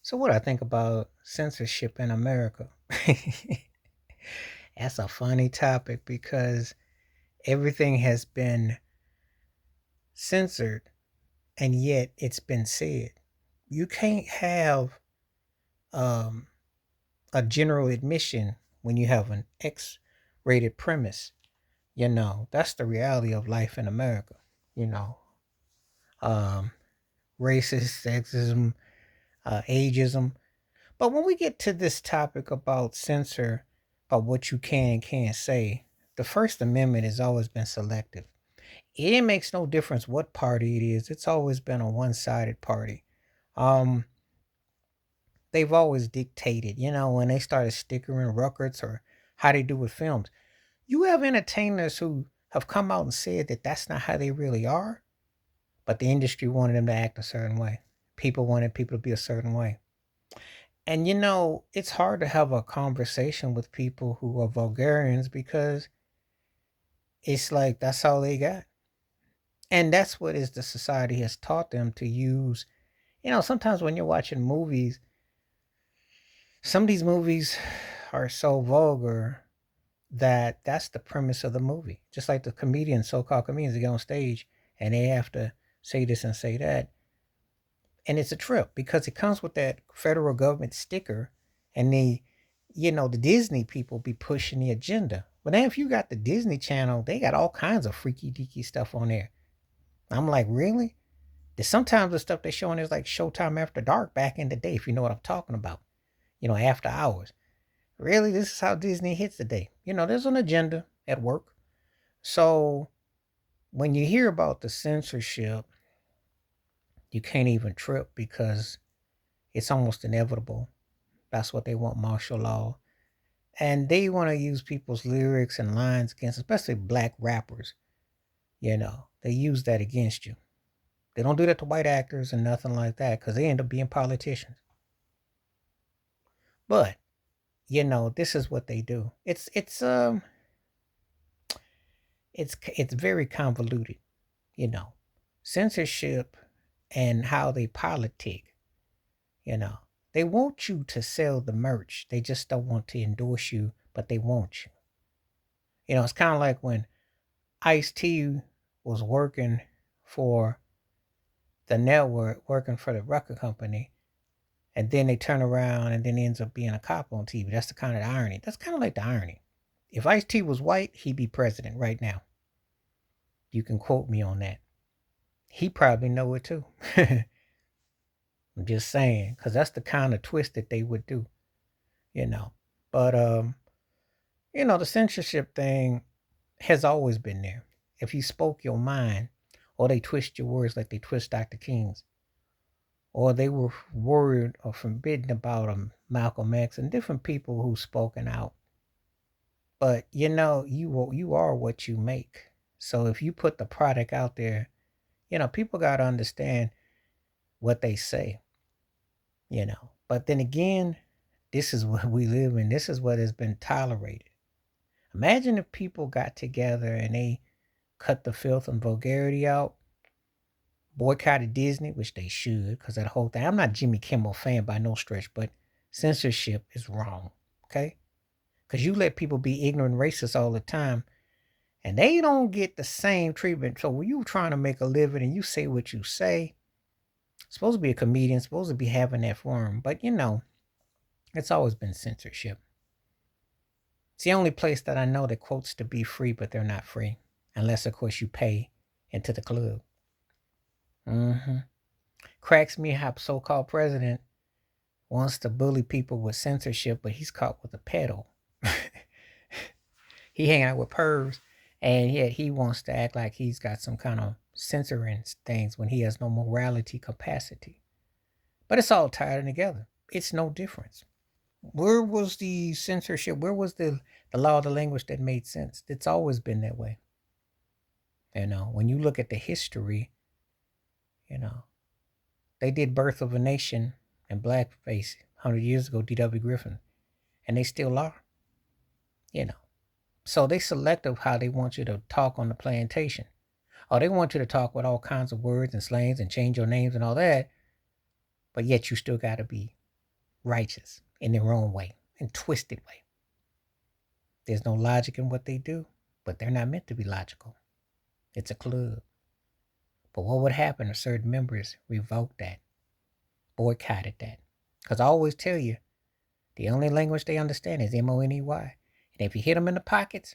So, what I think about censorship in America? That's a funny topic because everything has been censored and yet it's been said. You can't have um, a general admission when you have an X rated premise. That's the reality of life in America. You know, um, racist, sexism, ageism. But when we get to this topic about censor, about what you can and can't say, the First Amendment has always been selective. It makes no difference what party it is. It's always been a one-sided party. Um, they've always dictated, when they started stickering records or how they do with films. You have entertainers who have come out and said that that's not how they really are, but the industry wanted them to act a certain way. People wanted people to be a certain way. And it's hard to have a conversation with people who are vulgarians because it's like that's all they got. And that's what is the society has taught them to use. Sometimes when you're watching movies, some of these movies are so vulgar that that's the premise of the movie. Just like the comedians, so-called comedians, they get on stage and they have to say this and say that. And it's a trip because it comes with that federal government sticker, and the Disney people be pushing the agenda. But then if you got the Disney Channel, they got all kinds of freaky deaky stuff on there. I'm like, really? Sometimes the stuff they showing is like Showtime After Dark back in the day, if you know what I'm talking about. After hours. Really, this is how Disney hits the day. There's an agenda at work. So when you hear about the censorship, you can't even trip because it's almost inevitable. That's what they want, martial law. And they want to use people's lyrics and lines against, especially black rappers. They use that against you. They don't do that to white actors and nothing like that because they end up being politicians. But, this is what they do. It's very convoluted, you know. Censorship and how they politic, you know. They want you to sell the merch. They just don't want to endorse you, but they want you. It's kind of like when Ice-T was working for the network, working for the record company, and then they turn around and then ends up being a cop on TV. That's the kind of the irony. That's kind of like the irony. If Ice-T was white, he'd be president right now. You can quote me on that. He probably know it too. I'm just saying, because that's the kind of twist that they would do, you know. But the censorship thing has always been there. If you spoke your mind, or they twist your words like they twist Dr. King's, or they were worried or forbidden about Malcolm X and different people who spoken out. But you are what you make. So if you put the product out there, people got to understand what they say, But then again, this is what we live in. This is what has been tolerated. Imagine if people got together and they cut the filth and vulgarity out, boycotted Disney, which they should, because that whole thing. I'm not Jimmy Kimmel fan by no stretch, but censorship is wrong, okay? Because you let people be ignorant racist all the time, and they don't get the same treatment. So when you trying to make a living and you say what you say, supposed to be a comedian, supposed to be having that forum, but it's always been censorship. It's the only place that I know that quotes to be free, but they're not free, unless of course you pay into the club. Cracks me how so-called president wants to bully people with censorship, but he's caught with a pedal. He hang out with pervs, and yet he wants to act like he's got some kind of censoring things when he has no morality capacity. But it's all tied in together. It's no difference. Where was the censorship? Where was the law of the language that made sense? It's always been that way. When you look at the history, they did Birth of a Nation and Blackface 100 years ago, D.W. Griffin, and they still are. So they selective how they want you to talk on the plantation. Or they want you to talk with all kinds of words and slangs and change your names and all that, but yet you still got to be righteous in their own way, in twisted way. There's no logic in what they do, but they're not meant to be logical. It's a club. But what would happen if certain members revoked that, boycotted that? Because I always tell you, the only language they understand is Money. And if you hit them in the pockets,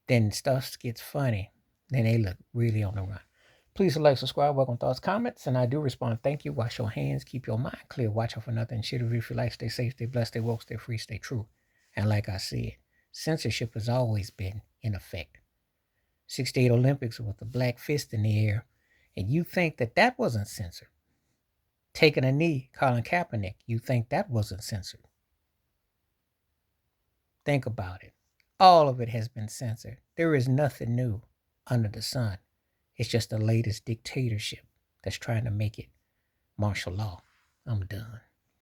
then stuff gets funny. Then they look really on the run. Please like, subscribe, welcome thoughts, comments, and I do respond. Thank you. Wash your hands. Keep your mind clear. Watch out for nothing. Shit if you like. Stay safe, stay blessed, stay woke, stay free, stay true. And like I said, censorship has always been in effect. 68 Olympics with the black fist in the air. And you think that that wasn't censored. Taking a knee, Colin Kaepernick, you think that wasn't censored. Think about it. All of it has been censored. There is nothing new under the sun. It's just the latest dictatorship that's trying to make it martial law. I'm done.